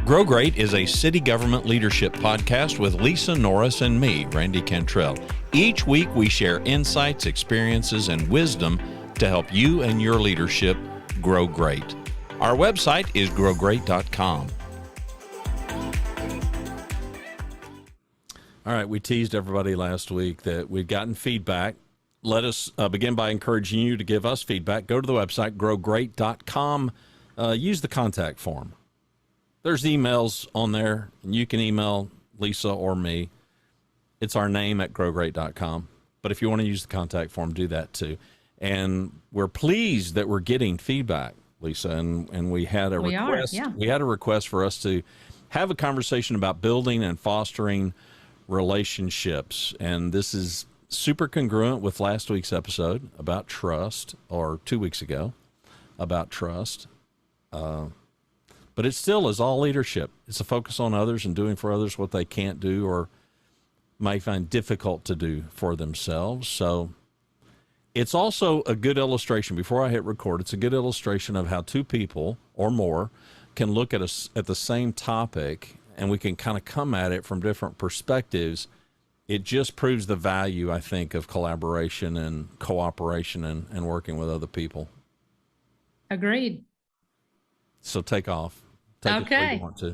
Grow Great is a city government leadership podcast with Lisa Norris and me, Randy Cantrell. Each week we share insights, experiences, and wisdom to help you and your leadership grow great. Our website is growgreat.com. All right, we teased everybody last week that we'd gotten feedback. Let us begin by encouraging you to give us feedback. Go to the website, growgreat.com. Use the contact form. There's emails on there, and you can email Lisa or me. It's our name at growgreat.com. But if you want to use the contact form, do that too. And we're pleased that we're getting feedback, Lisa, and we had a request. We had a request for us to have a conversation about building and fostering relationships, and this is super congruent with last week's episode about trust, or 2 weeks ago about trust. But it still is all leadership. It's a focus on others and doing for others what they can't do or may find difficult to do for themselves. So it's also a good illustration. Before I hit record, it's a good illustration of how two people or more can look at the same topic, and we can kind of come at it from different perspectives. It just proves the value, I think, of collaboration and cooperation and working with other people. Agreed. So take off. Take it where you want to.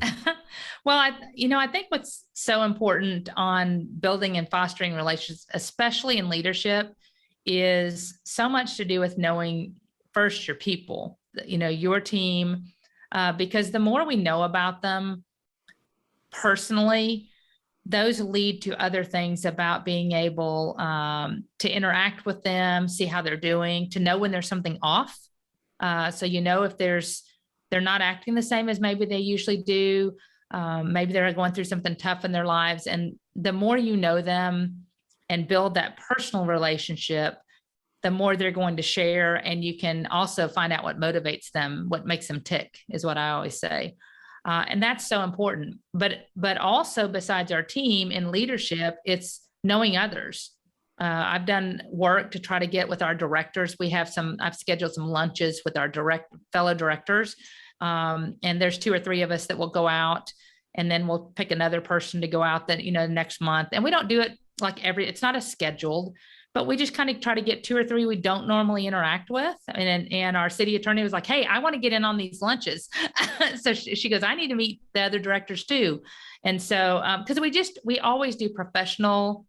Well, I think what's so important on building and fostering relationships, especially in leadership, is so much to do with knowing first your people, your team, because the more we know about them personally, those lead to other things about being able to interact with them, see how they're doing, to know when there's something off. So if they're not acting the same as maybe they usually do, maybe they're going through something tough in their lives. And the more you know them and build that personal relationship, the more they're going to share. And you can also find out what motivates them, what makes them tick, is what I always say. And that's so important. But also, besides our team in leadership, it's knowing others. I've done work to try to get with our directors. I've scheduled some lunches with our fellow directors. And there's 2 or 3 of us that will go out, and then we'll pick another person to go out next month. And we don't do it it's not a scheduled, but we just kind of try to get 2 or 3 we don't normally interact with. And our city attorney was like, hey, I want to get in on these lunches. So she goes, I need to meet the other directors too. And so, because we always do professional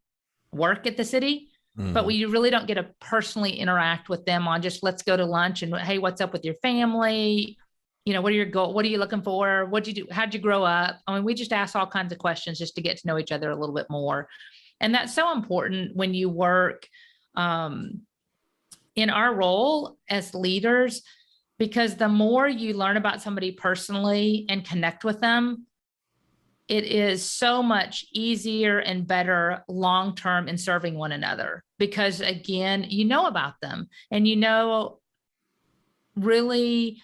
work at the city, but we really don't get to personally interact with them on just, let's go to lunch and, hey, what's up with your family? What are your goals? What are you looking for? What'd you do? How'd you grow up? I mean, we just ask all kinds of questions just to get to know each other a little bit more. And that's so important when you work in our role as leaders, because the more you learn about somebody personally and connect with them, it is so much easier and better long-term in serving one another, because again, you know about them and really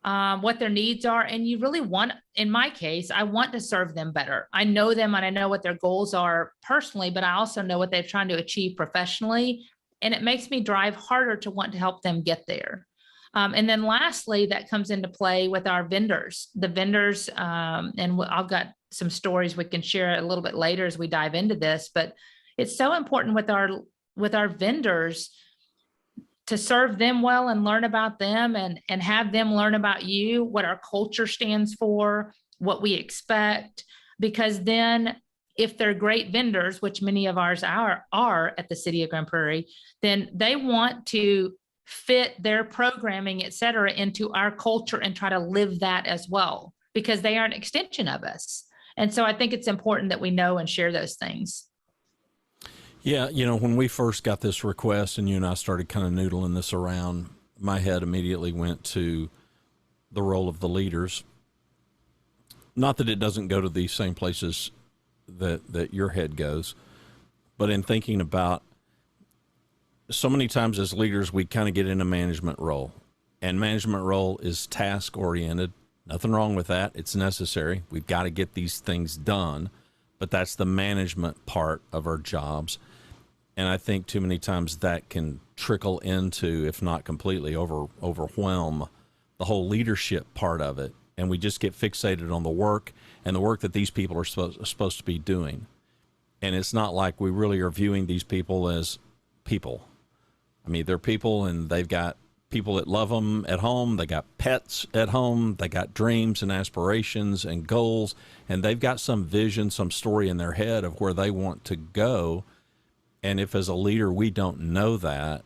what their needs are. And you really want, in my case, I want to serve them better. I know them and I know what their goals are personally, but I also know what they're trying to achieve professionally. And it makes me drive harder to want to help them get there. And then lastly, that comes into play with our vendors. The vendors, and I've got some stories we can share a little bit later as we dive into this, but it's so important with our vendors to serve them well and learn about them and have them learn about you, what our culture stands for, what we expect, because then if they're great vendors, which many of ours are at the City of Grand Prairie, then they want to fit their programming, et cetera, into our culture and try to live that as well, because they are an extension of us. And so I think it's important that we know and share those things. Yeah, when we first got this request and you and I started kind of noodling this around, my head immediately went to the role of the leaders. Not that it doesn't go to the same places that your head goes, but in thinking about so many times as leaders, we kind of get in a management role, and management role is task oriented. Nothing wrong with that. It's necessary. We've got to get these things done, but that's the management part of our jobs. And I think too many times that can trickle into, if not completely overwhelm the whole leadership part of it. and we just get fixated on the work and the work that these people are supposed to be doing. And it's not like we really are viewing these people as people. I mean, they're people, and they've got people that love them at home. They got pets at home. They got dreams and aspirations and goals, and they've got some vision, some story in their head of where they want to go. And if as a leader we don't know that,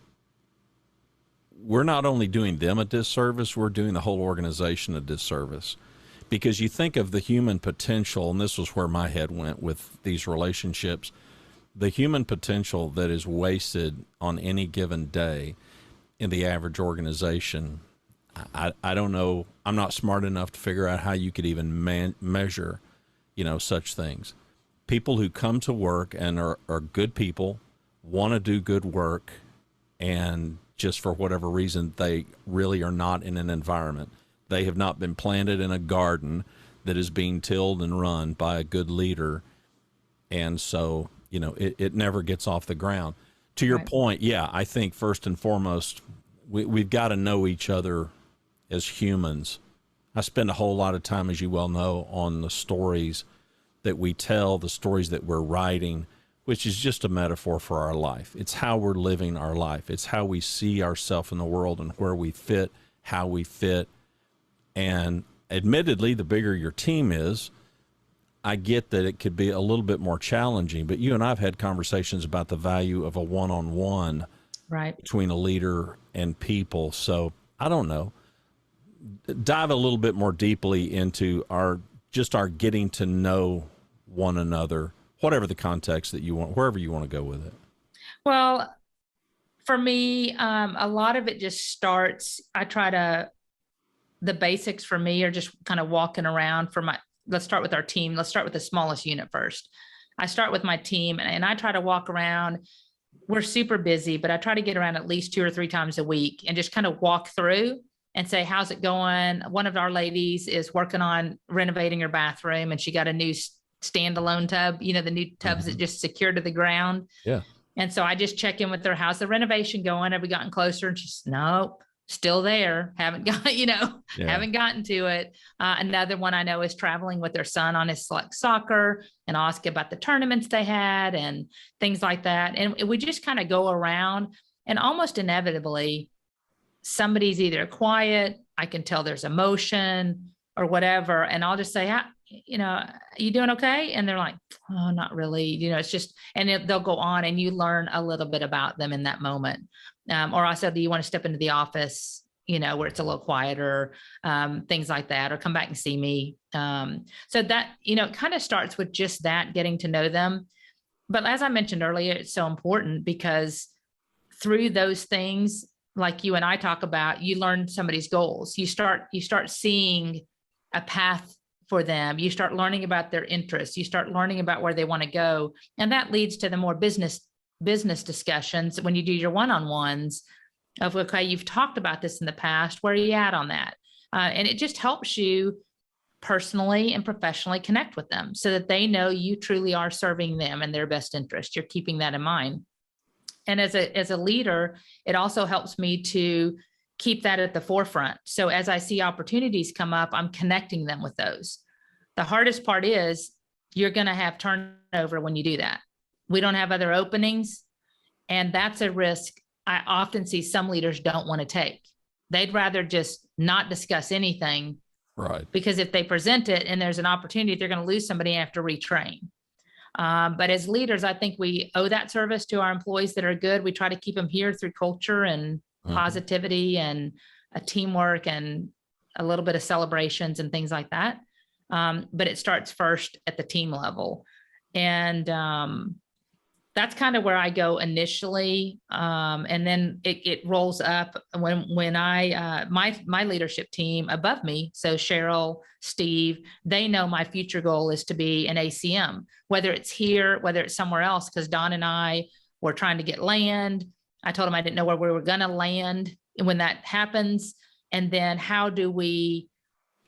we're not only doing them a disservice, we're doing the whole organization a disservice. Because you think of the human potential, and this was where my head went with these relationships, the human potential that is wasted on any given day in the average organization. I don't know. I'm not smart enough to figure out how you could even measure, such things. People who come to work and are good people, want to do good work, and just for whatever reason, they really are not in an environment. They have not been planted in a garden that is being tilled and run by a good leader. And so, it never gets off the ground. To your point, yeah, I think first and foremost, we've got to know each other as humans. I spend a whole lot of time, as you well know, on the stories that we tell, the stories that we're writing, which is just a metaphor for our life. It's how we're living our life. It's how we see ourselves in the world and where we fit, how we fit. And admittedly, the bigger your team is, I get that it could be a little bit more challenging, but you and I have had conversations about the value of a one-on-one between a leader and people. So I don't know. Dive a little bit more deeply into our getting to know one another, whatever the context that you want, wherever you want to go with it. Well, for me, a lot of it just starts, the basics for me are just kind of walking around let's start with our team. Let's start with the smallest unit first. I start with my team and I try to walk around. We're super busy, but I try to get around at least 2 or 3 times a week and just kind of walk through and say, how's it going? One of our ladies is working on renovating her bathroom, and she got a new standalone tub, the new tubs that just secure to the ground. Yeah. And so I just check in with her. How's the renovation going? Have we gotten closer? And she's, nope, still there. Haven't got, haven't gotten to it. Another one I know is traveling with their son on his select soccer, and I'll ask about the tournaments they had and things like that. And we just kind of go around, and almost inevitably somebody's either quiet, I can tell there's emotion or whatever. And I'll just say, you doing okay? And they're like, oh, not really. It's just, and they'll go on, and you learn a little bit about them in that moment. Or I said, do you want to step into the office, where it's a little quieter, things like that, or come back and see me. So that, it kind of starts with just that, getting to know them. But as I mentioned earlier, it's so important because through those things, like you and I talk about, you learn somebody's goals. You start seeing a path for them. You start learning about their interests. You start learning about where they want to go. And that leads to the more business discussions when you do your one-on-ones of, okay, you've talked about this in the past. Where are you at on that? And it just helps you personally and professionally connect with them so that they know you truly are serving them and their best interest. You're keeping that in mind. And as a leader, it also helps me to keep that at the forefront. So as I see opportunities come up, I'm connecting them with those. The hardest part is you're going to have turnover when you do that. We don't have other openings. And that's a risk I often see some leaders don't want to take. They'd rather just not discuss anything. Right. Because if they present it and there's an opportunity, they're going to lose somebody and have to retrain. But as leaders, I think we owe that service to our employees that are good. We try to keep them here through culture and positivity and a teamwork and a little bit of celebrations and things like that. But it starts first at the team level. And that's kind of where I go initially. And then it rolls up when I, my leadership team above me, so Cheryl, Steve, they know my future goal is to be an ACM, whether it's here, whether it's somewhere else, because Don and I were trying to get land. I told him I didn't know where we were going to land when that happens. And then how do we,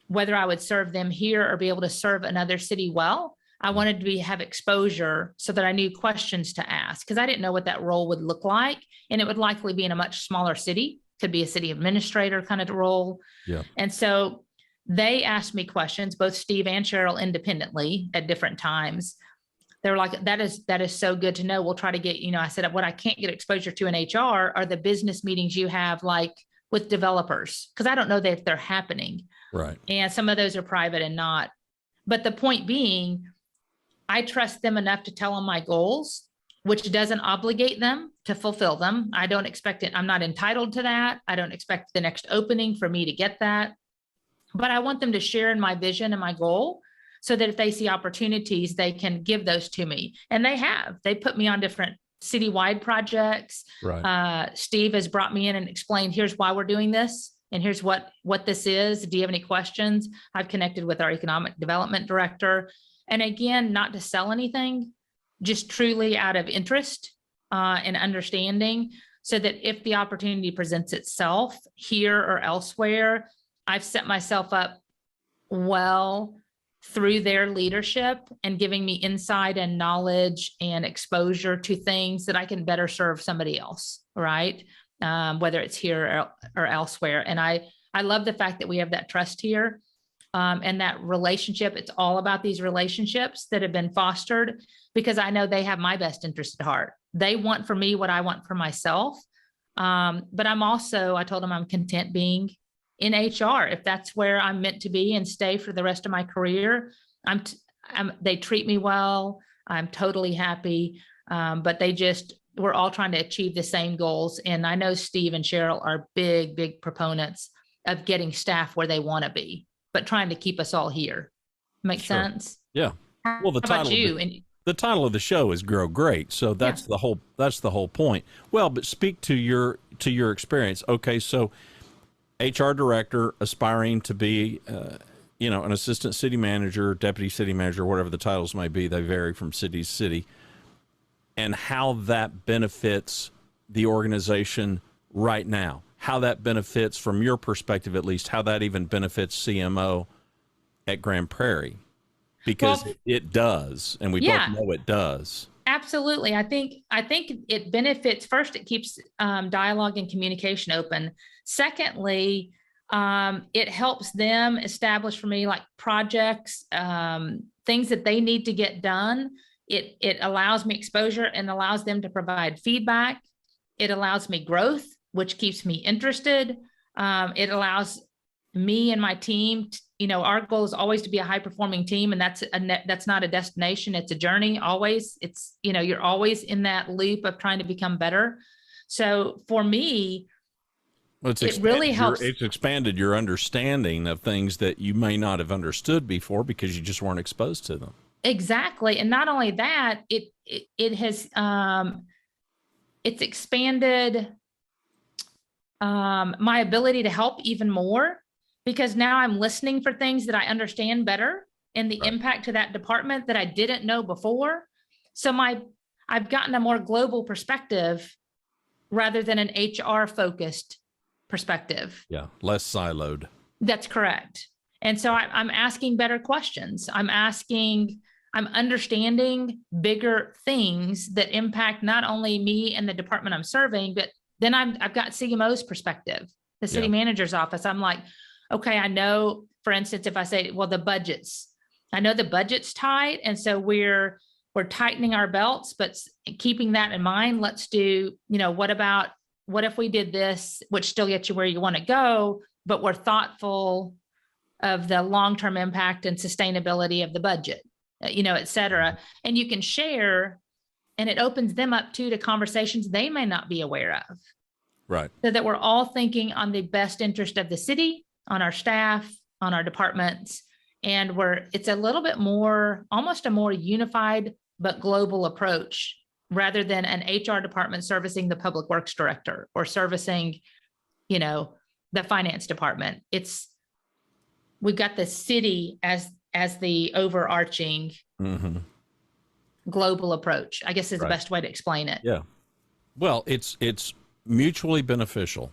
whether I would serve them here or be able to serve another city well, I wanted to have exposure so that I knew questions to ask, because I didn't know what that role would look like. And it would likely be in a much smaller city, could be a city administrator kind of role. Yeah. And so they asked me questions, both Steve and Cheryl independently at different times. They were like, that is so good to know. We'll try to get, I said, what I can't get exposure to in HR are the business meetings you have, like with developers, because I don't know that they're happening. Right. And some of those are private and not. But the point being, I trust them enough to tell them my goals, which doesn't obligate them to fulfill them. I don't expect it. I'm not entitled to that. I don't expect the next opening for me to get that. But I want them to share in my vision and my goal so that if they see opportunities, they can give those to me. And they have. They put me on different citywide projects. Right. Steve has brought me in and explained, here's why we're doing this. And here's what this is. Do you have any questions? I've connected with our economic development director. And again, not to sell anything, just truly out of interest and understanding, so that if the opportunity presents itself here or elsewhere, I've set myself up well through their leadership and giving me insight and knowledge and exposure to things that I can better serve somebody else, right? Whether it's here or elsewhere. And I love the fact that we have that trust here. And that relationship, it's all about these relationships that have been fostered, because I know they have my best interest at heart. They want for me what I want for myself. But I told them I'm content being in HR. If that's where I'm meant to be and stay for the rest of my career, they treat me well. I'm totally happy. But we're all trying to achieve the same goals. And I know Steve and Cheryl are big, big proponents of getting staff where they want to be, but trying to keep us all here. Make sense? Yeah. Well, the title of the show is Grow Great. So that's the whole point. Well, but speak to your experience. Okay. So HR director aspiring to be, an assistant city manager, deputy city manager, whatever the titles may be, they vary from city to city, and how that benefits the organization right now. How that benefits, from your perspective at least, how that even benefits CMO at Grand Prairie, because it does, and we both know it does. Absolutely. I think it benefits. First, it keeps dialogue and communication open. Secondly, it helps them establish for me like projects, things that they need to get done. It allows me exposure and allows them to provide feedback. It allows me growth, which keeps me interested. It allows me and my team, our goal is always to be a high performing team. And that's not a destination. It's a journey. Always. It's, you're always in that loop of trying to become better. So for me, it really helps. It's expanded your understanding of things that you may not have understood before because you just weren't exposed to them. Exactly. And not only that, it has, it's expanded my ability to help even more, because now I'm listening for things that I understand better and the impact to that department that I didn't know before. So I've gotten a more global perspective rather than an HR focused perspective. Yeah. Less siloed. That's correct. And so I'm asking better questions. I'm understanding bigger things that impact not only me and the department I'm serving, but then I've got CMO's perspective, the city manager's office. I'm like, okay, I know, for instance, if I say, well, I know the budget's tight. And so we're tightening our belts, but keeping that in mind, let's do, what if we did this, which still gets you where you want to go, but we're thoughtful of the long-term impact and sustainability of the budget, et cetera. And you can share, and it opens them up too to conversations they may not be aware of. Right. So that we're all thinking on the best interest of the city, on our staff, on our departments. And it's a little bit more, almost a more unified but global approach, rather than an HR department servicing the public works director or servicing, the finance department. We've got the city as the overarching global approach, I guess is the best way to explain it. Yeah. Well, it's mutually beneficial.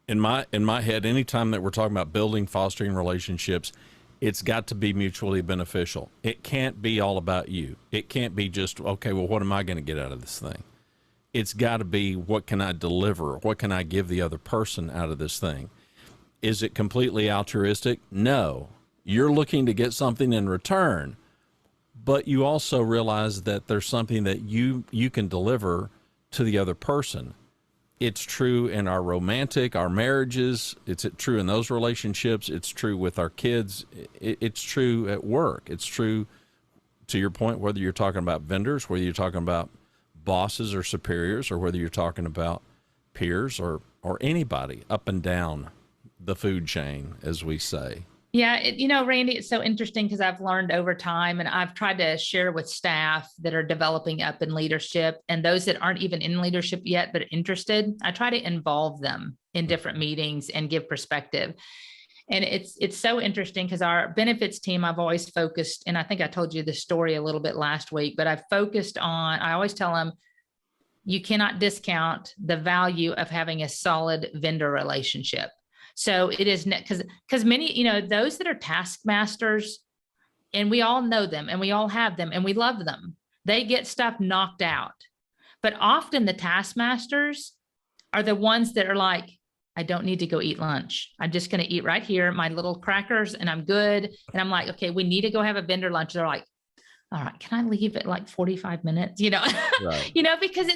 In my head, anytime that we're talking about building, fostering relationships, it's got to be mutually beneficial. It can't be all about you. It can't be just, okay, well, what am I going to get out of this thing? It's got to be, what can I deliver? What can I give the other person out of this thing? Is it completely altruistic? No. You're looking to get something in return, but you also realize that there's something that you can deliver to the other person. It's true in our marriages. It's true in those relationships. It's true with our kids. It's true at work. It's true, to your point, whether you're talking about vendors, whether you're talking about bosses or superiors, or whether you're talking about peers or anybody up and down the food chain, as we say. Yeah, Randy, it's so interesting because I've learned over time, and I've tried to share with staff that are developing up in leadership and those that aren't even in leadership yet but interested. I try to involve them in different meetings and give perspective. And it's so interesting because our benefits team, I've always focused, and I think I told you this story a little bit last week, but I've focused on, I always tell them, you cannot discount the value of having a solid vendor relationship. So it is because many, those that are taskmasters, and we all know them and we all have them and we love them, they get stuff knocked out. But often the taskmasters are the ones that are like, I don't need to go eat lunch. I'm just going to eat right here, my little crackers, and I'm good. And I'm like, okay, we need to go have a vendor lunch. They're like, all right, can I leave at like 45 minutes? Right. Because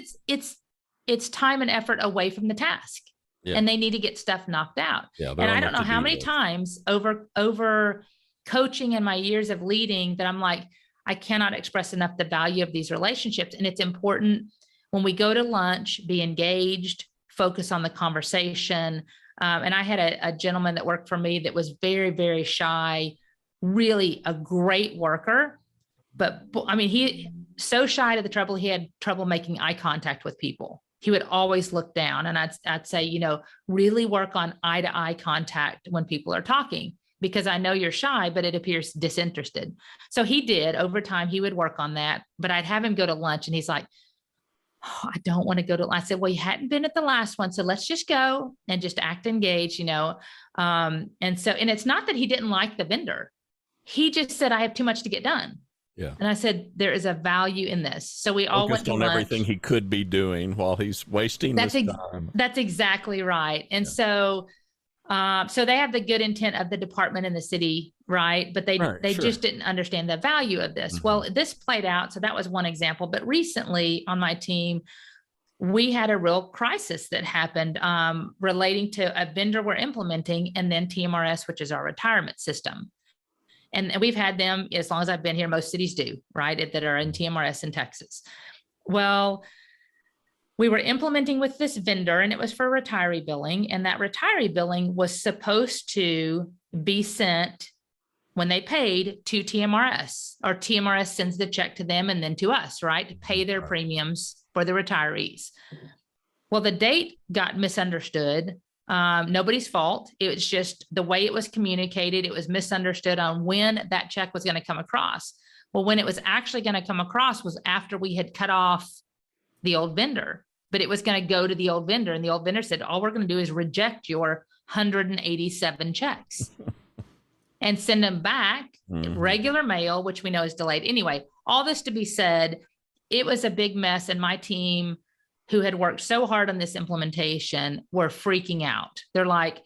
it's time and effort away from the task. Yeah. And they need to get stuff knocked out. Yeah, and I don't know how many times over coaching in my years of leading that I'm like, I cannot express enough the value of these relationships. And it's important when we go to lunch, be engaged, focus on the conversation. And I had a gentleman that worked for me that was very, very shy, really a great worker. But I mean, he so shy to the trouble, he had trouble making eye contact with people. He would always look down, and I'd say, really work on eye to eye contact when people are talking, because I know you're shy, but it appears disinterested. So he did. Over time, he would work on that, but I'd have him go to lunch and he's like, oh, I don't want to go to lunch. I said, well, you hadn't been at the last one, so let's just go and just act engaged, And it's not that he didn't like the vendor. He just said, I have too much to get done. Yeah. And I said, there is a value in this. So we all went to lunch. Everything he could be doing while he's wasting his time. That's exactly right. And so they have the good intent of the department and the city, right? But they just didn't understand the value of this. Mm-hmm. Well, this played out. So that was one example. But recently on my team, we had a real crisis that happened relating to a vendor we're implementing, and then TMRS, which is our retirement system. And we've had them as long as I've been here. Most cities do, right? That are in TMRS in Texas. Well, we were implementing with this vendor, and it was for retiree billing. And that retiree billing was supposed to be sent when they paid to TMRS, or TMRS sends the check to them and then to us, right? To pay their premiums for the retirees. Well, the date got misunderstood. Nobody's fault. It was just the way it was communicated. It was misunderstood on when that check was going to come across. Well, when it was actually going to come across was after we had cut off the old vendor, but it was going to go to the old vendor. And the old vendor said, all we're going to do is reject your 187 checks and send them back, regular mail, which we know is delayed. Anyway, all this to be said, it was a big mess, and my team, who had worked so hard on this implementation, were freaking out. They're like,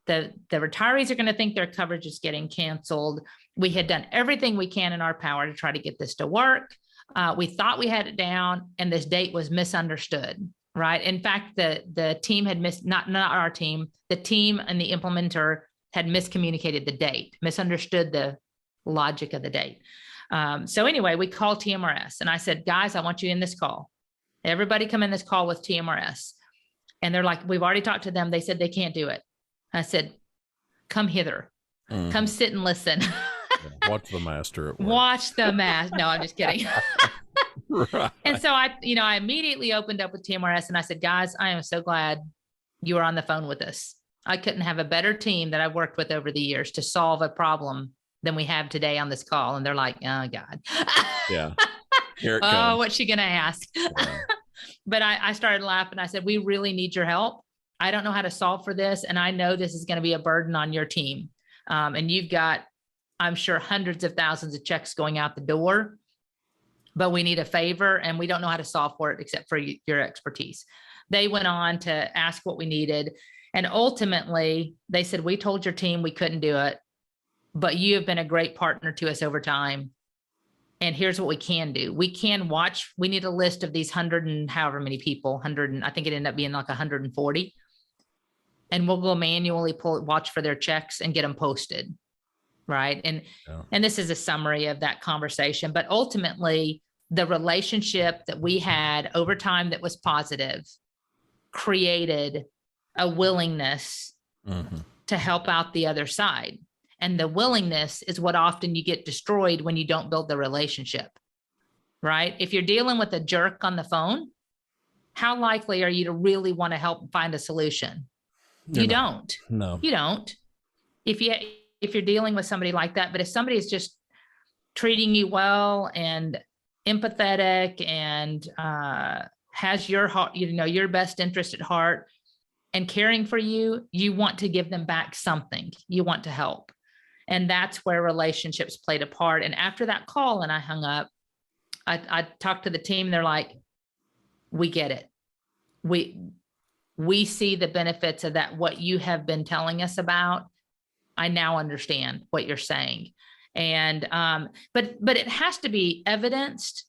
the retirees are going to think their coverage is getting canceled. We had done everything we can in our power to try to get this to work. We thought we had it down, and this date was misunderstood, right? In fact, the team had not our team, the team and the implementer had miscommunicated the date, misunderstood the logic of the date. So anyway, we called TMRS, and I said, guys, I want you in this call. Everybody come in this call with TMRS. And they're like, we've already talked to them. They said they can't do it. I said, come hither. Come sit and listen. Watch the master at work. Watch the master. No, I'm just kidding. Right. And so I immediately opened up with TMRS, and I said, guys, I am so glad you are on the phone with us. I couldn't have a better team that I've worked with over the years to solve a problem than we have today on this call. And they're like, oh God. Yeah. Here it comes. Oh, what's she going to ask? Yeah. But I started laughing. I said, we really need your help. I don't know how to solve for this. And I know this is going to be a burden on your team. And you've got, I'm sure, hundreds of thousands of checks going out the door, but we need a favor, and we don't know how to solve for it except for your expertise. They went on to ask what we needed. And ultimately, they said, we told your team we couldn't do it, but you have been a great partner to us over time. And here's what we can do. We can watch. We need a list of these 100 and however many people, 100, and I think it ended up being like 140. And we'll go manually watch for their checks and get them posted. Right. And this is a summary of that conversation. But ultimately, the relationship that we had over time that was positive created a willingness to help out the other side. And the willingness is what often you get destroyed when you don't build the relationship, right? If you're dealing with a jerk on the phone, how likely are you to really want to help find a solution? You don't. No, you don't. If you're dealing with somebody like that, but if somebody is just treating you well and empathetic and has your heart, your best interest at heart and caring for you, you want to give them back something. You want to help. And that's where relationships played a part. And after that call and I hung up, I talked to the team. They're like, we get it. We see the benefits of that. What you have been telling us about, I now understand what you're saying. And, but it has to be evidenced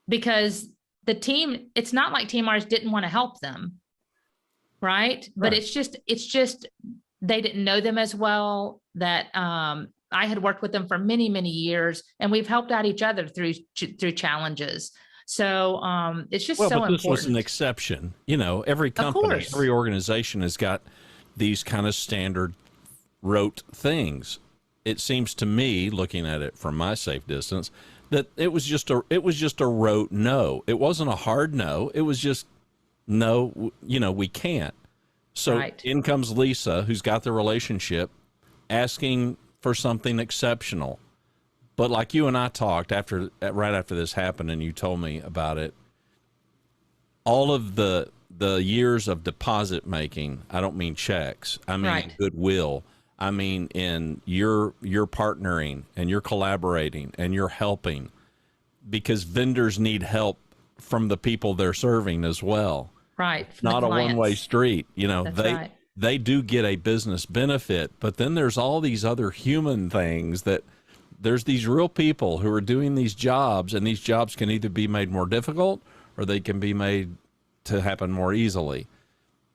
because the team, it's not like Team Ours didn't want to help them. Right. But it's just, they didn't know them as well that, I had worked with them for many, many years and we've helped out each other through challenges. So, it's just so important. This was an exception. Every company, every organization has got these kind of standard rote things. It seems to me, looking at it from my safe distance, that it was just a rote no. It wasn't a hard no. It was just no, we can't. So in comes Lisa, who's got the relationship, asking for something exceptional. But like you and I talked right after this happened and you told me about it, all of the years of deposit making, I don't mean checks, I mean goodwill. I mean in you're partnering and you're collaborating and you're helping because vendors need help from the people they're serving as well. Right. It's not a one-way street. They do get a business benefit, but then there's all these other human things that there's these real people who are doing these jobs, and these jobs can either be made more difficult or they can be made to happen more easily.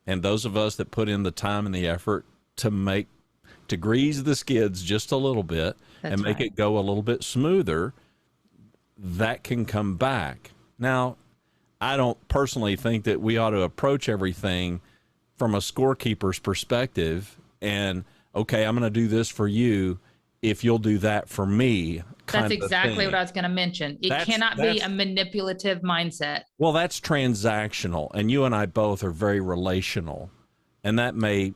And those of us that put in the time and the effort to grease the skids just a little bit and make it go a little bit smoother, that can come back. Now, I don't personally think that we ought to approach everything from a scorekeeper's perspective and, okay, I'm going to do this for you if you'll do that for me. That's exactly what I was going to mention. It cannot be a manipulative mindset. Well, that's transactional, and you and I both are very relational, and that may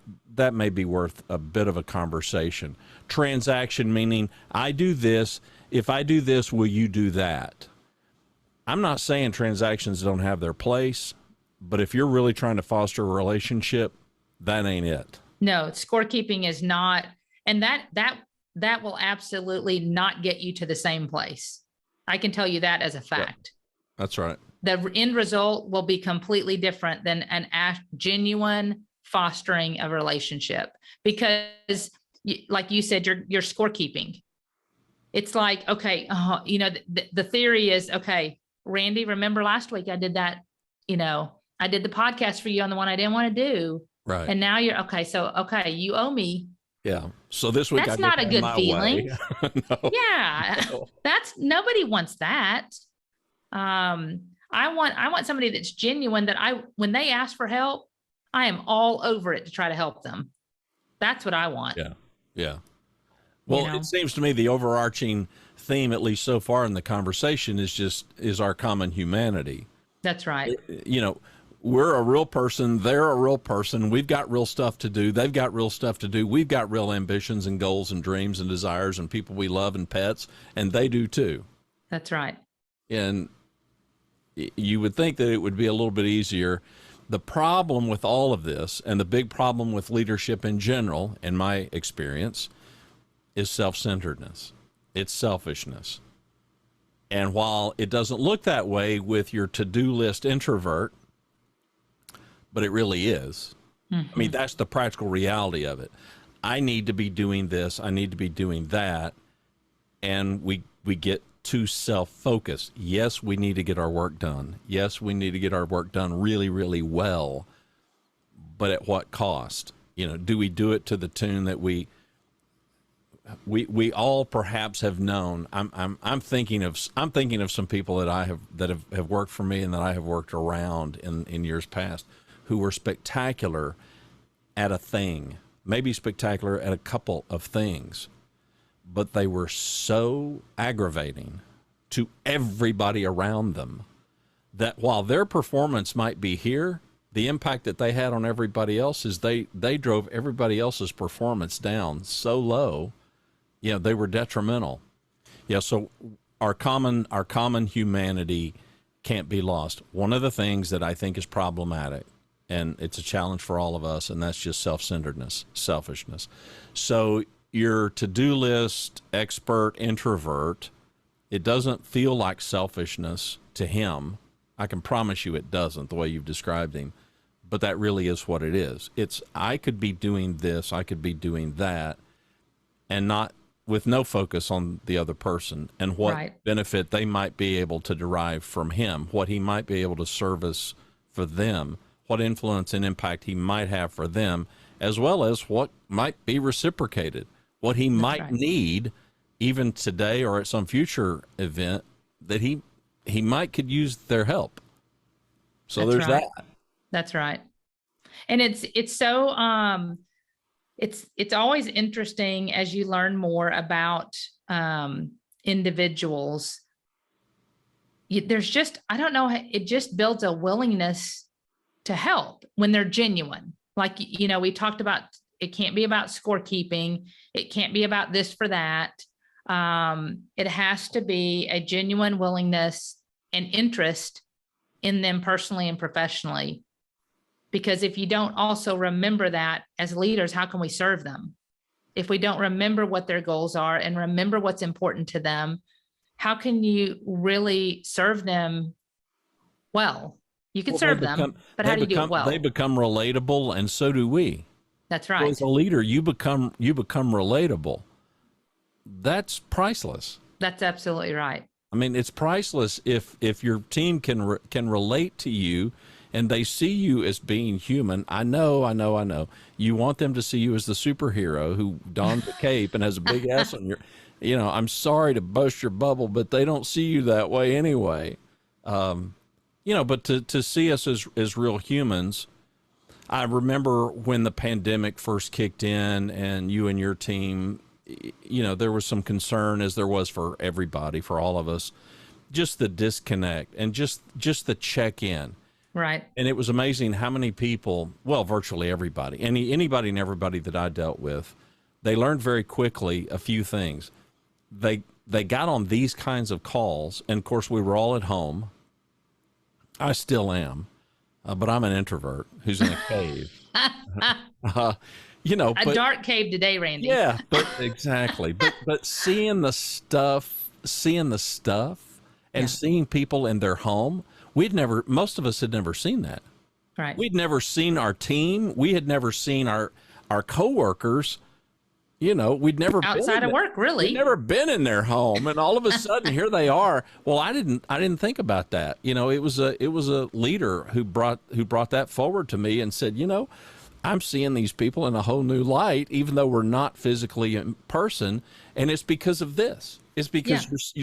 be worth a bit of a conversation. Transaction meaning I do this. If I do this, will you do that? I'm not saying transactions don't have their place, but if you're really trying to foster a relationship, that ain't it. No, scorekeeping is not, and that will absolutely not get you to the same place. I can tell you that as a fact. Yeah, that's right. The end result will be completely different than an genuine fostering a relationship because, like you said, you're scorekeeping. It's like, okay, the theory is, okay, Randy, remember last week I did that, I did the podcast for you on the one I didn't want to do. Right. And now you're, okay, you owe me. Yeah. So this week, that's not a good feeling. No. Yeah. No. Nobody wants that. I want somebody that's genuine that when they ask for help, I am all over it to try to help them. That's what I want. Yeah. Yeah. Well, it seems to me the overarching theme, at least so far in the conversation, is our common humanity. That's right. We're a real person. They're a real person. We've got real stuff to do. They've got real stuff to do. We've got real ambitions and goals and dreams and desires and people we love and pets, and they do too. That's right. And you would think that it would be a little bit easier. The problem with all of this, and the big problem with leadership in general, in my experience, is self-centeredness. It's selfishness. And while it doesn't look that way with your to-do list introvert, but it really is. I mean, Mhm. that's the practical reality of it. I need to be doing this. I need to be doing that. And we get too self-focused. Yes, we need to get our work done. Yes, we need to get our work done really, really well. But at what cost? Do we do it to the tune that we all perhaps have known? I'm thinking of some people that have worked for me and that I have worked around in years past who were spectacular at a thing, maybe spectacular at a couple of things, but they were so aggravating to everybody around them that while their performance might be here, the impact that they had on everybody else is they drove everybody else's performance down so low. They were detrimental. So our common humanity can't be lost. One of the things that I think is problematic, and it's a challenge for all of us, and that's just self-centeredness, selfishness. So your to-do list expert introvert, it doesn't feel like selfishness to him. I can promise you it doesn't, the way you've described him. But that really is what it is. It's, I could be doing this, I could be doing that, and not with no focus on the other person and what Right. benefit they might be able to derive from him, what he might be able to service for them, what influence and impact he might have for them, as well as what might be reciprocated, what he That's might right. need even today or at some future event that he might could use their help. So That's there's right. that. That's right. And it's so it's always interesting as you learn more about individuals. There's just, I don't know, it just builds a willingness to help when they're genuine. Like, we talked about, it can't be about scorekeeping. It can't be about this for that. It has to be a genuine willingness and interest in them personally and professionally. Because if you don't also remember that as leaders, how can we serve them? If we don't remember what their goals are and remember what's important to them, how can you really serve them well? You can Well, serve them, but how do you do it they well? become relatable, and so do we. That's So as right. a leader, you become relatable. That's priceless. That's absolutely right. I mean, it's priceless if your team can relate to you and they see you as being human. I know. You want them to see you as the superhero who dons the cape and has a big S on your. I'm sorry to bust your bubble, but they don't see you that way anyway. But to see us as real humans. I remember when the pandemic first kicked in and you and your team, there was some concern, as there was for everybody, for all of us, just the disconnect and just the check-in. Right. And it was amazing how many people, well, virtually everybody, anybody and everybody that I dealt with, they learned very quickly a few things. They got on these kinds of calls, and of course we were all at home. I still am. But I'm an introvert who's in a cave. Uh, A but dark cave today, Randy. yeah, but exactly. But seeing the stuff, and Yeah. seeing people in their home, most of us had never seen that. Right. We'd never seen our team. We had never seen our coworkers. We'd never been Outside of work, We'd really. never been in their home, and all of a sudden here they are. Well, I didn't think about that. It was a leader who brought that forward to me and said, I'm seeing these people in a whole new light, even though we're not physically in person, and it's because of this. It's because Yeah.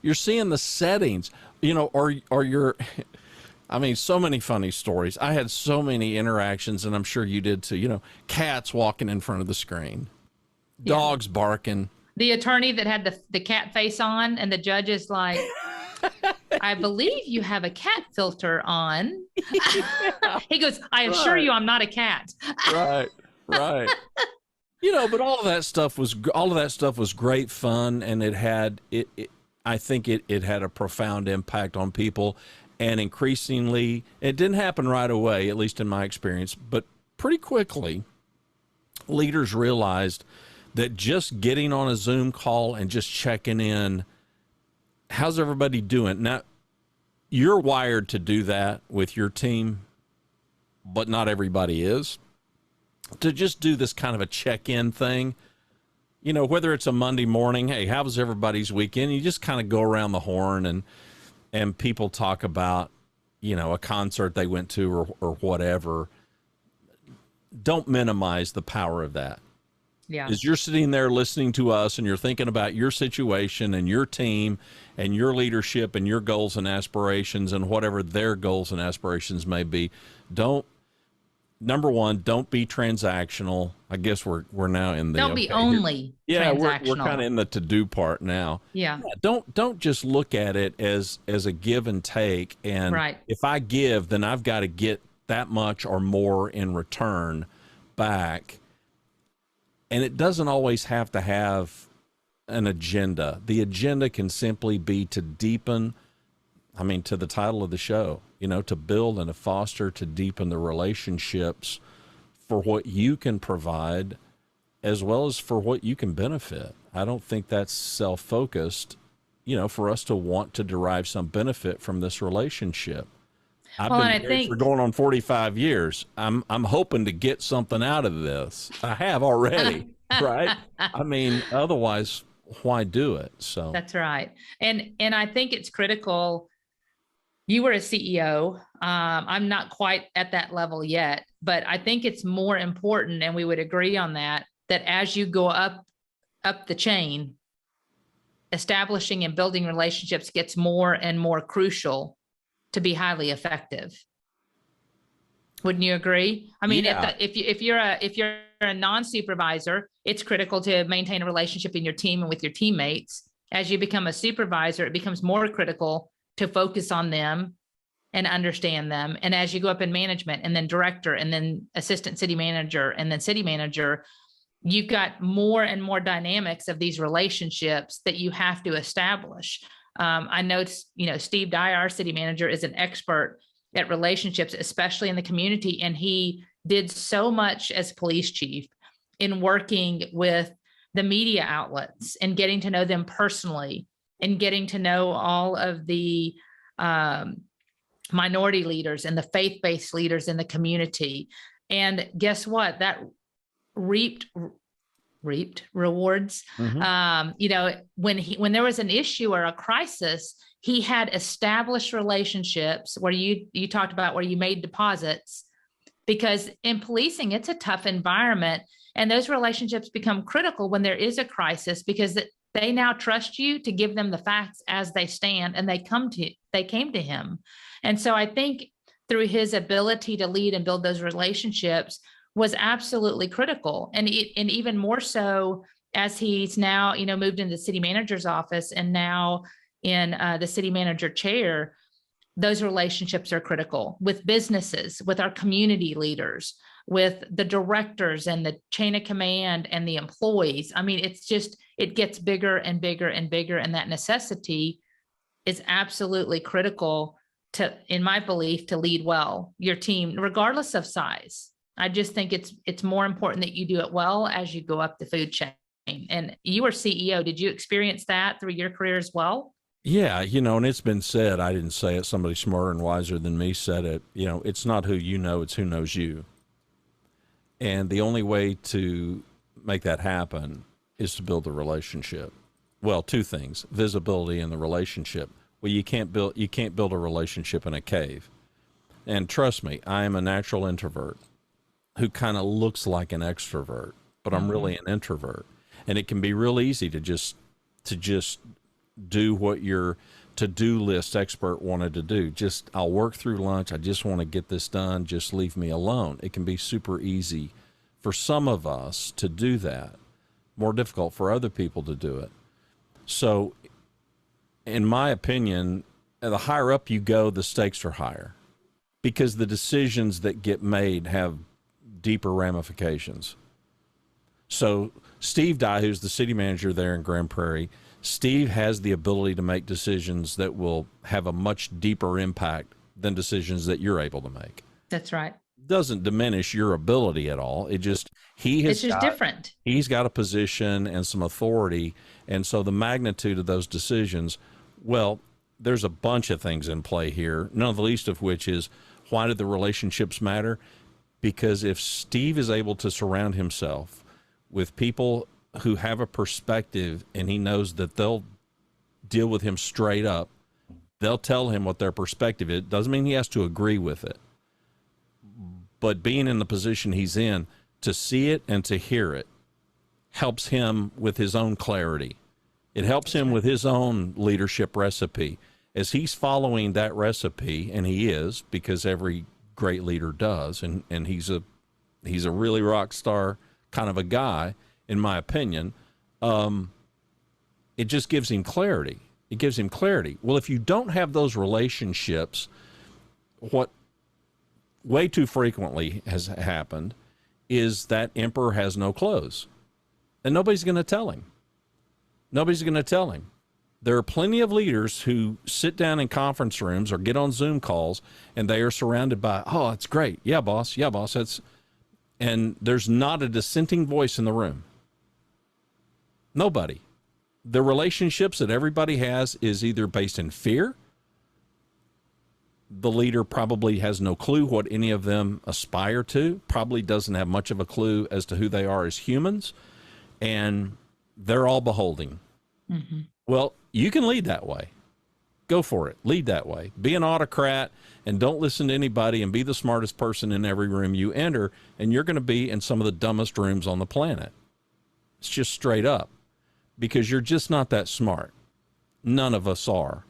you're seeing the settings, or you're. I mean, so many funny stories. I had so many interactions, and I'm sure you did too. Cats walking in front of the screen, dogs barking. The attorney that had the cat face on, and the judge is like, I believe you have a cat filter on. He goes, I assure Right. you I'm not a cat. Right, right. But all of that stuff was great fun, and I think it had a profound impact on people. And increasingly, it didn't happen right away, at least in my experience, but pretty quickly, leaders realized that just getting on a Zoom call and just checking in, how's everybody doing? Now, you're wired to do that with your team, but not everybody is, to just do this kind of a check-in thing. You know, whether it's a Monday morning, hey, how was everybody's weekend? You just kind of go around the horn and people talk about, you know, a concert they went to or whatever. Don't minimize the power of that. Yeah. As you're sitting there listening to us and you're thinking about your situation and your team and your leadership and your goals and aspirations and whatever their goals and aspirations may be, number one, don't be transactional. I guess we're now in the Don't be only transactional. We're kind of in the to-do part now. Yeah. Don't just look at it as a give and take. And right. if I give, then I've got to get that much or more in return back. And it doesn't always have to have an agenda. The agenda can simply be to deepen, I mean, to the title of the show, you know, to build and to foster, to deepen the relationships for what you can provide as well as for what you can benefit. I don't think that's self-focused, you know, for us to want to derive some benefit from this relationship. I've been married for going on 45 years. I'm hoping to get something out of this. I have already, right? I mean, otherwise, why do it? So that's right. And I think it's critical. You were a CEO. I'm not quite at that level yet, but I think it's more important, and we would agree on that as you go up the chain, establishing and building relationships gets more and more crucial to be highly effective. Wouldn't you agree? I mean, yeah. if you're a non-supervisor, it's critical to maintain a relationship in your team and with your teammates. As you become a supervisor, it becomes more critical to focus on them and understand them. And as you go up in management and then director and then assistant city manager and then city manager, you've got more and more dynamics of these relationships that you have to establish. I know, you know, Steve Dye, our city manager, is an expert at relationships, especially in the community. And he did so much as police chief in working with the media outlets and getting to know them personally and getting to know all of the minority leaders and the faith-based leaders in the community. And guess what? That reaped rewards. Mm-hmm. You know, when there was an issue or a crisis, he had established relationships where you talked about where you made deposits, because in policing, it's a tough environment. And those relationships become critical when there is a crisis, because they now trust you to give them the facts as they stand, and they came to him. And so I think through his ability to lead and build those relationships was absolutely critical. And even more so as he's now, you know, moved into the city manager's office and now in the city manager chair, those relationships are critical with businesses, with our community leaders, with the directors and the chain of command and the employees. I mean, it gets bigger and bigger and bigger. And that necessity is absolutely critical to, in my belief, to lead well your team, regardless of size. I just think it's more important that you do it well as you go up the food chain. And you were CEO. Did you experience that through your career as well? Yeah, you know, and it's been said, I didn't say it, somebody smarter and wiser than me said it, you know, it's not who you know, it's who knows you. And the only way to make that happen is to build a relationship. Well, two things: visibility and the relationship. Well, you can't build a relationship in a cave. And trust me, I am a natural introvert who kind of looks like an extrovert, but I'm really an introvert. And it can be real easy to just do what your to-do list expert wanted to do. Just, I'll work through lunch. I just want to get this done. Just leave me alone. It can be super easy for some of us to do that. More difficult for other people to do it. So in my opinion, the higher up you go, the stakes are higher, because the decisions that get made have deeper ramifications. So Steve Dye, who's the city manager there in Grand Prairie, Steve has the ability to make decisions that will have a much deeper impact than decisions that you're able to make. That's right. Doesn't diminish your ability at all. It's just different. He's got a position and some authority. And so the magnitude of those decisions, well, there's a bunch of things in play here, none of the least of which is, why do the relationships matter? because if Steve is able to surround himself with people who have a perspective and he knows that they'll deal with him straight up, they'll tell him what their perspective is. Doesn't mean he has to agree with it. But being in the position he's in, to see it and to hear it helps him with his own clarity. It helps him with his own leadership recipe. As he's following that recipe, and he is, because every great leader does, and he's a really rock star kind of a guy, in my opinion, it just gives him clarity. It gives him clarity. Well, if you don't have those relationships, what way too frequently has happened is that emperor has no clothes, and nobody's going to tell him. Nobody's going to tell him. There are plenty of leaders who sit down in conference rooms or get on Zoom calls, and they are surrounded by, oh, it's great. Yeah, boss. Yeah, boss. And there's not a dissenting voice in the room. Nobody. The relationships that everybody has is either based in fear. The leader probably has no clue what any of them aspire to, probably doesn't have much of a clue as to who they are as humans, and they're all beholding. Mm-hmm. Well, you can lead that way. Go for it. Lead that way. Be an autocrat and don't listen to anybody and be the smartest person in every room you enter, and you're going to be in some of the dumbest rooms on the planet. It's just straight up, because you're just not that smart. None of us are.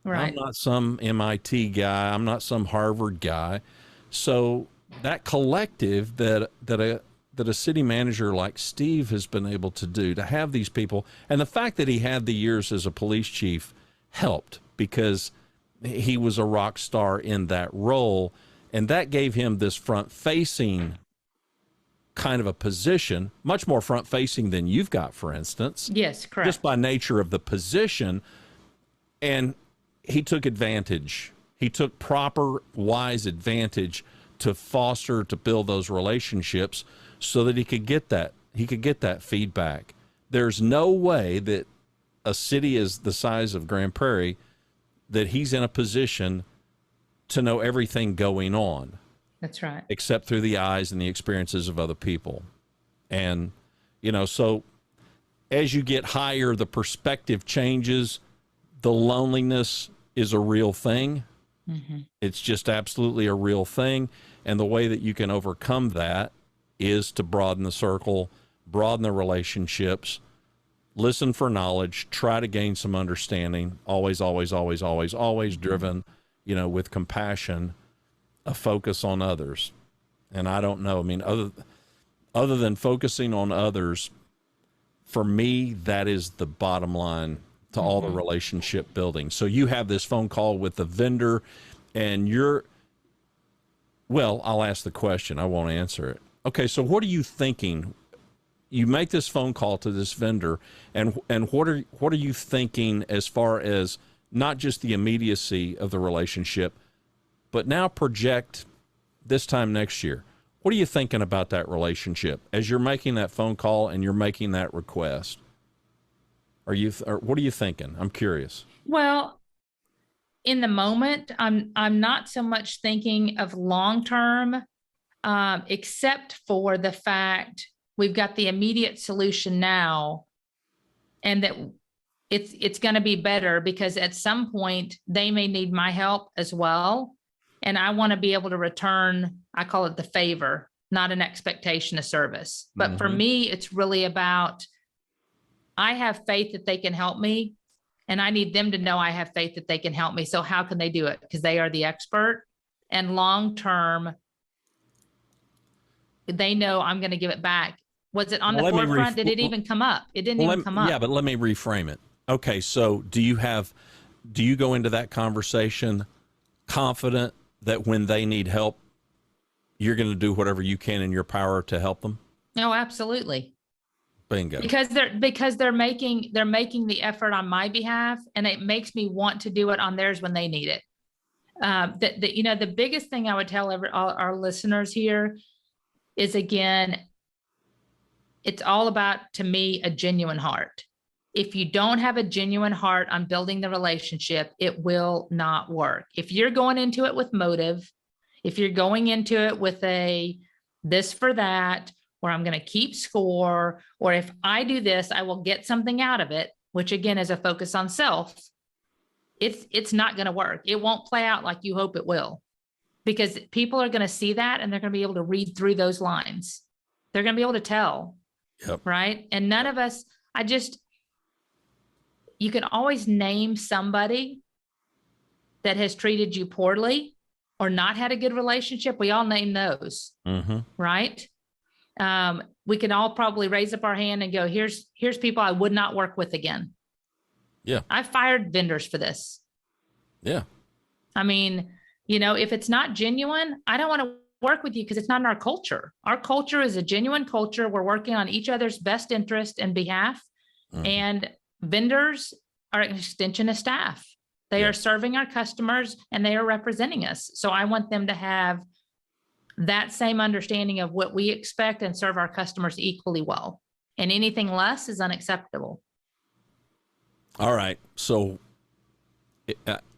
Right. I'm not some MIT guy. I'm not some Harvard guy. So that collective that a city manager like Steve has been able to do, to have these people, and the fact that he had the years as a police chief helped, because he was a rock star in that role, and that gave him this front-facing kind of a position, much more front-facing than you've got, for instance. Yes, correct. Just by nature of the position, and he took advantage. He took proper, wise advantage to foster, to build those relationships so that he could get that feedback. There's no way that a city is the size of Grand Prairie that he's in a position to know everything going on. That's right. Except through the eyes and the experiences of other people. And, so as you get higher, the perspective changes. The loneliness is a real thing. Mm-hmm. It's just absolutely a real thing. And the way that you can overcome that is to broaden the circle, broaden the relationships, listen for knowledge, try to gain some understanding, always, always, always, always, always driven, with compassion, a focus on others. And I don't know, other than focusing on others, for me, that is the bottom line to all the relationship building. So you have this phone call with the vendor, and I'll ask the question. I won't answer it. Okay, so what are you thinking? You make this phone call to this vendor, and what are you thinking as far as not just the immediacy of the relationship, but now project this time next year? What are you thinking about that relationship as you're making that phone call and you're making that request? Or what are you thinking? I'm curious. Well, in the moment, I'm not so much thinking of long term, except for the fact we've got the immediate solution now, and that it's going to be better, because at some point they may need my help as well, and I want to be able to return. I call it the favor, not an expectation of service. But for me, it's really about, I have faith that they can help me, and I need them to know I have faith that they can help me. So how can they do it? Because they are the expert. And long term, they know I'm going to give it back. Was it on the forefront? Did it even come up? It didn't even come up. Yeah, but let me reframe it. Okay, so do you go into that conversation confident that when they need help, you're going to do whatever you can in your power to help them? No, absolutely. Bingo. Because they're making the effort on my behalf, and it makes me want to do it on theirs when they need it. The biggest thing I would tell all our listeners here is, again, it's all about, to me, a genuine heart. If you don't have a genuine heart on building the relationship, it will not work. If you're going into it with motive, if you're going into it with a this for that, or I'm going to keep score, or if I do this, I will get something out of it, which again is a focus on self. It's not going to work. It won't play out like you hope it will, because people are going to see that and they're going to be able to read through those lines. They're going to be able to tell. Yep. Right. And none of us, you can always name somebody that has treated you poorly or not had a good relationship. We all name those. Mm-hmm. Right. We can all probably raise up our hand and go, here's people I would not work with again. Yeah. I fired vendors for this. Yeah. I mean, if it's not genuine, I don't want to work with you because it's not in our culture. Our culture is a genuine culture. We're working on each other's best interest and behalf. Mm-hmm. And vendors are an extension of staff. They are serving our customers and they are representing us. So I want them to have that same understanding of what we expect and serve our customers equally well. And anything less is unacceptable. All right. So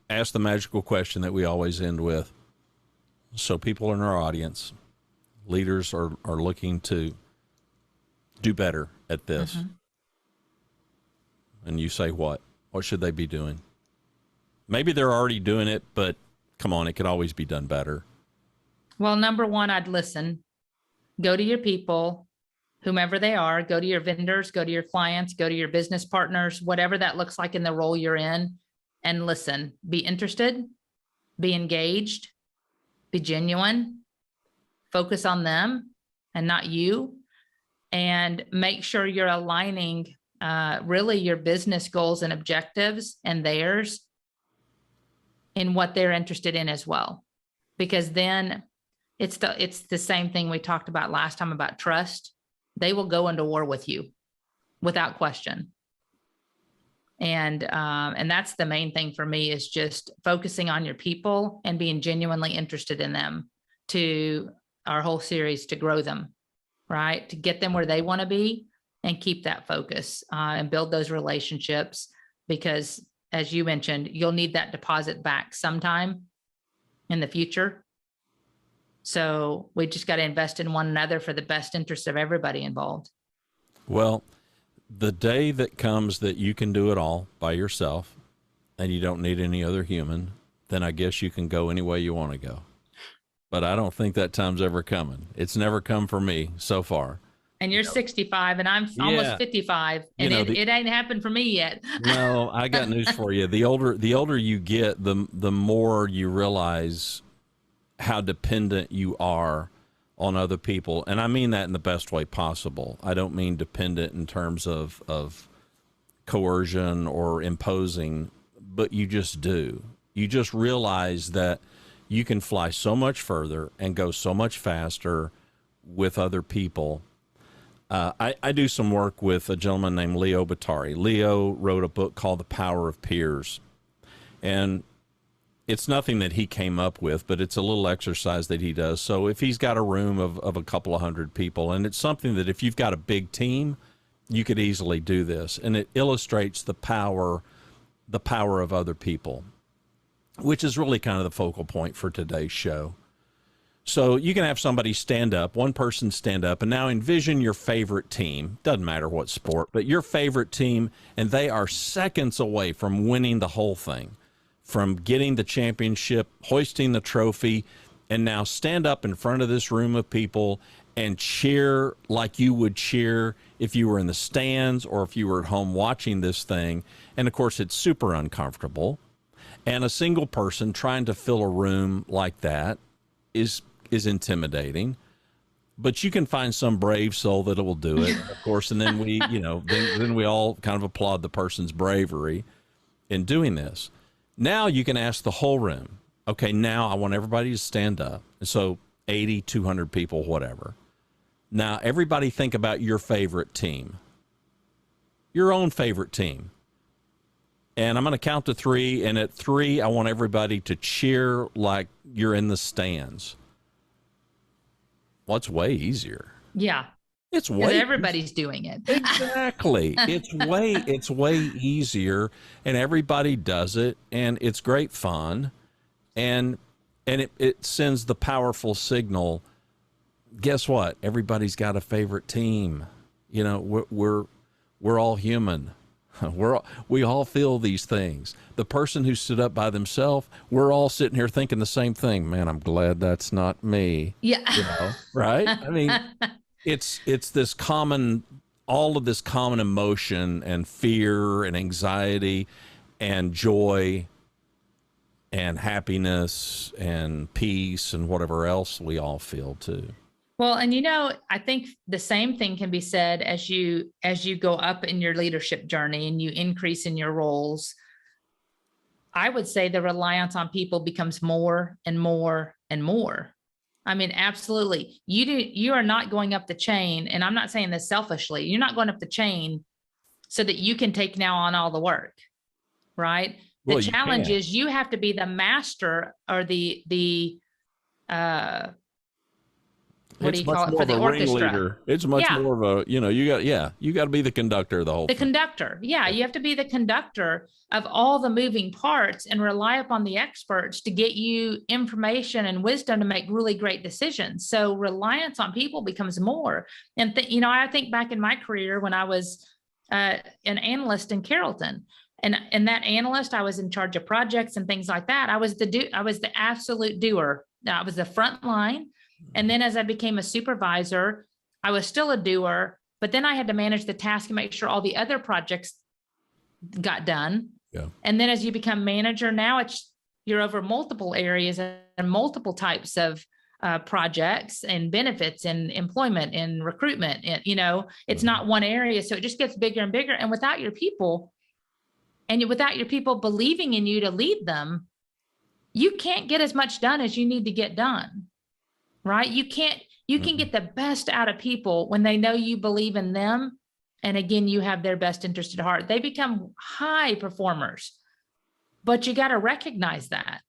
ask the magical question that we always end with. So people in our audience, leaders are looking to do better at this. Mm-hmm. And you say what? What should they be doing? Maybe they're already doing it, but come on, it could always be done better. Well, number one, I'd listen. Go to your people, whomever they are. Go to your vendors, go to your clients, go to your business partners, whatever that looks like in the role you're in, and listen. Be interested, be engaged, be genuine, focus on them and not you, and make sure you're aligning really your business goals and objectives and theirs in what they're interested in as well. Because then it's the same thing we talked about last time about trust. They will go into war with you without question. And that's the main thing for me, is just focusing on your people and being genuinely interested in them, to our whole series, to grow them, right? To get them where they want to be and keep that focus and build those relationships, because as you mentioned, you'll need that deposit back sometime in the future. So we just got to invest in one another for the best interest of everybody involved. Well, the day that comes that you can do it all by yourself and you don't need any other human, then I guess you can go any way you want to go. But I don't think that time's ever coming. It's never come for me so far. And you're 65 and I'm almost 55, and it ain't happened for me yet. No, I got news for you. The older you get, the more you realize how dependent you are on other people. And I mean that in the best way possible. I don't mean dependent in terms of coercion or imposing, but you just do. You just realize that you can fly so much further and go so much faster with other people. I do some work with a gentleman named Leo Batari. Leo wrote a book called The Power of Peers. And it's nothing that he came up with, but it's a little exercise that he does. So if he's got a room of a couple of hundred people, and it's something that if you've got a big team, you could easily do this. And it illustrates the power of other people, which is really kind of the focal point for today's show. So you can have somebody stand up, one person stand up, and now envision your favorite team. Doesn't matter what sport, but your favorite team, and they are seconds away from winning the whole thing, from getting the championship, hoisting the trophy, and now stand up in front of this room of people and cheer like you would cheer if you were in the stands or if you were at home watching this thing. And of course, it's super uncomfortable. And a single person trying to fill a room like that is intimidating, but you can find some brave soul that will do it, of course. And then we, then we all kind of applaud the person's bravery in doing this. Now you can ask the whole room, okay, now I want everybody to stand up. And so 80, 200 people, whatever. Now everybody think about your favorite team, your own favorite team. And I'm going to count to 3. And at 3, I want everybody to cheer like you're in the stands. Well, it's way easier. Yeah. It's way everybody's doing it. Exactly. It's way easier, and everybody does it, and it's great fun. And it sends the powerful signal guess what? Everybody's got a favorite team. You know, we're all human. We all feel these things. The person who stood up by themselves, we're all sitting here thinking the same thing. Man, I'm glad that's not me. Yeah. You know, right? I mean, it's this common, all of this common emotion and fear and anxiety and joy and happiness and peace and whatever else we all feel too. Well, and you know, I think the same thing can be said as you go up in your leadership journey and you increase in your roles. I would say the reliance on people becomes more and more and more. I mean, absolutely. You are not going up the chain, and I'm not saying this selfishly. You're not going up the chain so that you can take now on all the work, right? The Well, challenge is you have to be the master or the what do you call it, for the orchestra? It's much more of a, you got to be the conductor of the whole The thing. conductor. Yeah, you have to be the conductor of all the moving parts and rely upon the experts to get you information and wisdom to make really great decisions. So reliance on people becomes more. And I think back in my career when I was an analyst in Carrollton, and that analyst, I was in charge of projects and things like that. I was the absolute doer. I was the front line. And then as I became a supervisor, I was still a doer, but then I had to manage the task and make sure all the other projects got done. Yeah. And then as you become manager, now you're over multiple areas and multiple types of projects and benefits and employment and recruitment. And, it's not one area. So it just gets bigger and bigger. And without your people believing in you to lead them, you can't get as much done as you need to get done. Right? You can get the best out of people when they know you believe in them. And again, you have their best interest at heart. They become high performers, but you got to recognize that.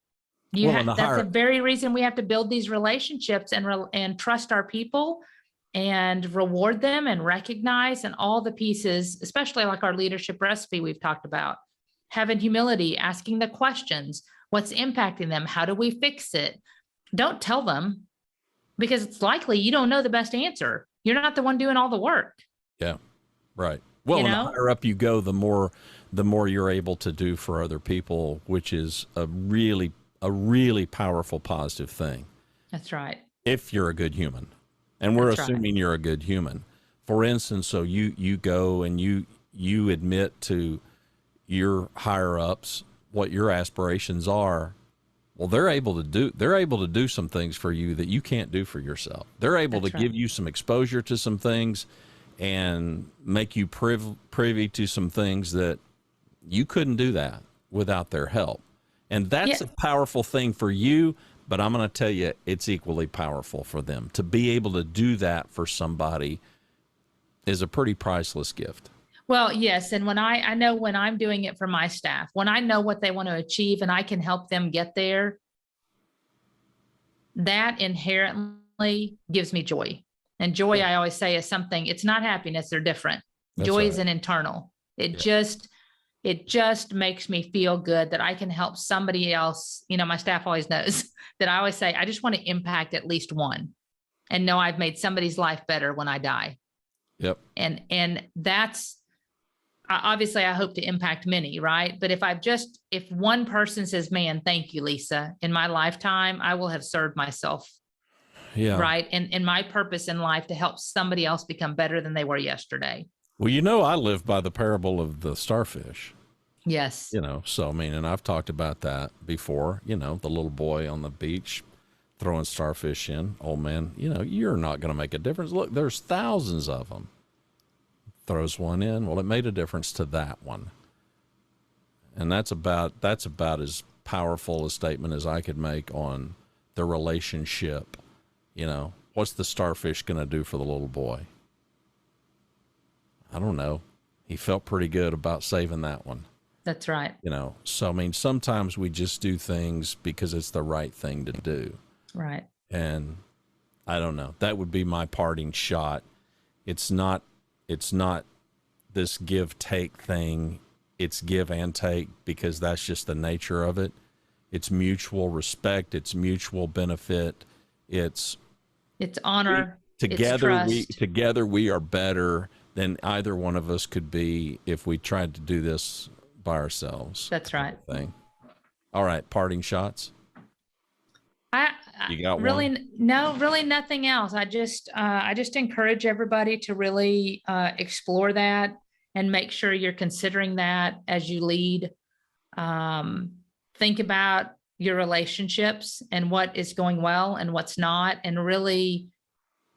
That's the very reason we have to build these relationships and trust our people and reward them and recognize and all the pieces, especially like our leadership recipe we've talked about, having humility, asking the questions, what's impacting them? How do we fix it? Don't tell them, because it's likely you don't know the best answer. You're not the one doing all the work. Yeah, right. Well, the higher up you go, the more you're able to do for other people, which is a really powerful, positive thing. That's right. If you're a good human, and we're assuming you're a good human. For instance, so you go and you admit to your higher ups what your aspirations are. Well, they're able to do some things for you that you can't do for yourself. They're able to give you some exposure to some things and make you privy to some things that you couldn't do that without their help. And that's a powerful thing for you, but I'm going to tell you, it's equally powerful for them. To be able to do that for somebody is a pretty priceless gift. Well, yes. And when I know when I'm doing it for my staff, when I know what they want to achieve and I can help them get there, that inherently gives me joy. And joy, I always say, is something, it's not happiness, they're different. That's joy is an internal. It just makes me feel good that I can help somebody else. My staff always knows that I always say, I just want to impact at least one and know I've made somebody's life better when I die. Yep. And that's, obviously I hope to impact many, right? But if one person says, man, thank you, Lisa, in my lifetime, I will have served myself. Yeah. Right. And my purpose in life to help somebody else become better than they were yesterday. Well, I live by the parable of the starfish. Yes. So, and I've talked about that before, the little boy on the beach throwing starfish in. Oh man, you're not going to make a difference. Look, there's thousands of them. Throws one in. Well, it made a difference to that one. And that's about as powerful a statement as I could make on the relationship. What's the starfish going to do for the little boy? I don't know. He felt pretty good about saving that one. That's right. So, sometimes we just do things because it's the right thing to do. Right. And I don't know. That would be my parting shot. It's not this give take thing. It's give and take, because that's just the nature of it. It's mutual respect. It's mutual benefit. It's It's honor. Together, it's together we are better than either one of us could be if we tried to do this by ourselves. That's right. Thing. All right, parting shots. You got really one? No, really nothing else. I just encourage everybody to really explore that and make sure you're considering that as you lead. Think about your relationships and what is going well and what's not, and really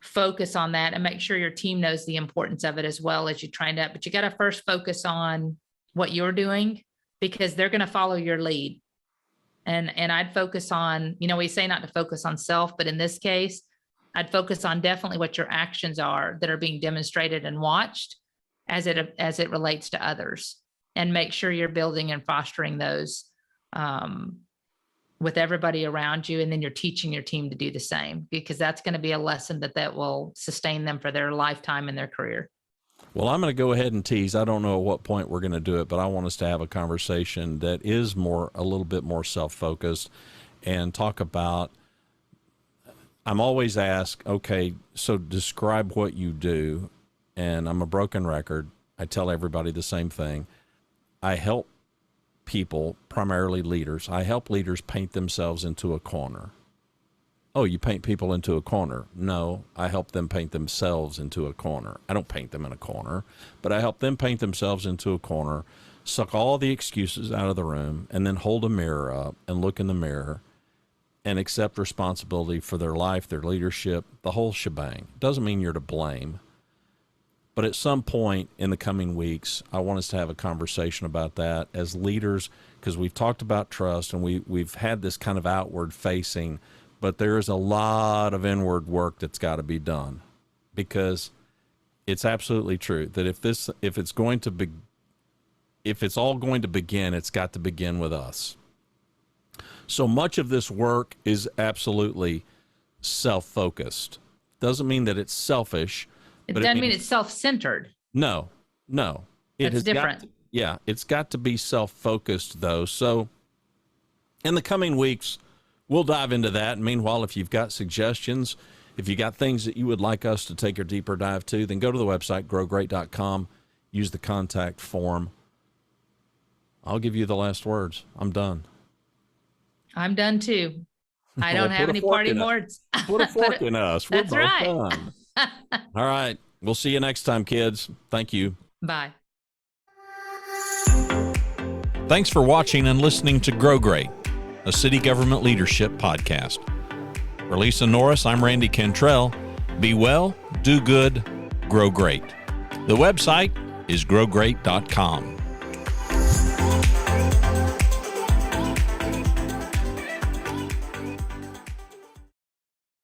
focus on that and make sure your team knows the importance of it as well as you train up. But you got to first focus on what you're doing, because they're going to follow your lead. And I'd focus on, we say not to focus on self, but in this case, I'd focus on definitely what your actions are that are being demonstrated and watched as it relates to others, and make sure you're building and fostering those with everybody around you. And then you're teaching your team to do the same, because that's going to be a lesson that will sustain them for their lifetime in their career. Well, I'm going to go ahead and tease. I don't know at what point we're going to do it, but I want us to have a conversation that is a little bit more self-focused, and talk about, I'm always asked, okay, so describe what you do. And I'm a broken record. I tell everybody the same thing. I help people, primarily leaders. I help leaders paint themselves into a corner. Oh, you paint people into a corner. No, I help them paint themselves into a corner. I don't paint them in a corner, but I help them paint themselves into a corner, suck all the excuses out of the room, and then hold a mirror up and look in the mirror and accept responsibility for their life, their leadership, the whole shebang. Doesn't mean you're to blame. But at some point in the coming weeks, I want us to have a conversation about that as leaders, because we've talked about trust and we've had this kind of outward facing, but there is a lot of inward work that's got to be done, because it's absolutely true that if it's all going to begin, it's got to begin with us. So much of this work is absolutely self-focused. Doesn't mean that it's selfish. It doesn't mean it's self-centered. No. That's different. It's got to be self-focused, though. So in the coming weeks, we'll dive into that. Meanwhile, if you've got suggestions, if you got things that you would like us to take a deeper dive to, then go to the website, growgreat.com, use the contact form. I'll give you the last words. I'm done. I'm done, too. I don't have any parting words. Put a fork in us. We're That's both right. done. All right. We'll see you next time, kids. Thank you. Bye. Thanks for watching and listening to Grow Great, a city government leadership podcast. For Lisa Norris, I'm Randy Cantrell. Be well, do good, grow great. The website is growgreat.com.